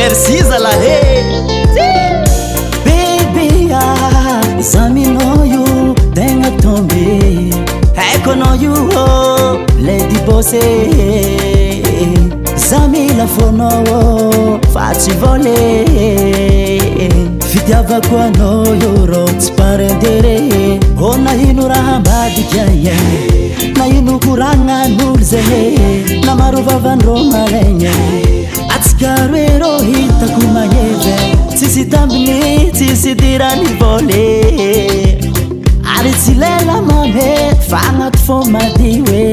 merci zalahy Baby zaminao io tegna tombe haiko anao io Lady Bossé za mila fonao fa tsy vole fitiavako anao io rô tsy parendere ô nahino raha ambadika na ino koragnan'olo zay na maro vavandrô malaigna atsika roe rô hitako magneve tsisy tambiny tsisy dirany vole ary tsy lela mame fa agnaty fô madio hoe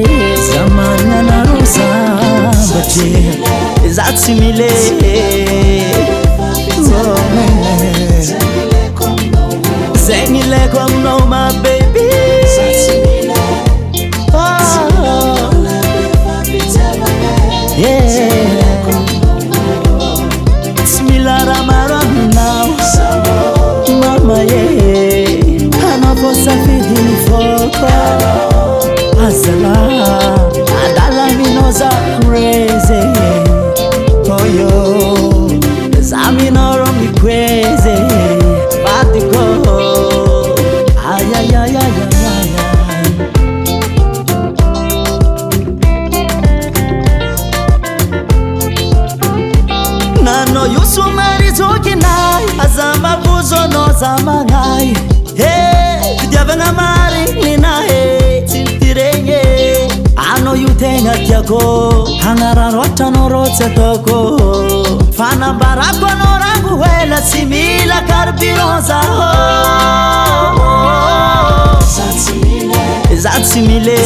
za magnanaro sambatry za tsy mile zegny ilaiko aminao ma baby tsy mila raha maro aminao mama anao fô safidiny fôko azala adalaminao za crazy oyo za minao rô miquezy vadiko nanao io somary jokinay aza mavozonao za magnay fidiavagna marigninay tsy nitiregny anao io tegna tiako hagnarano atranao rô tsy ataoko fanambarako anao rango hela tsy mila carburant zaho za tsy mile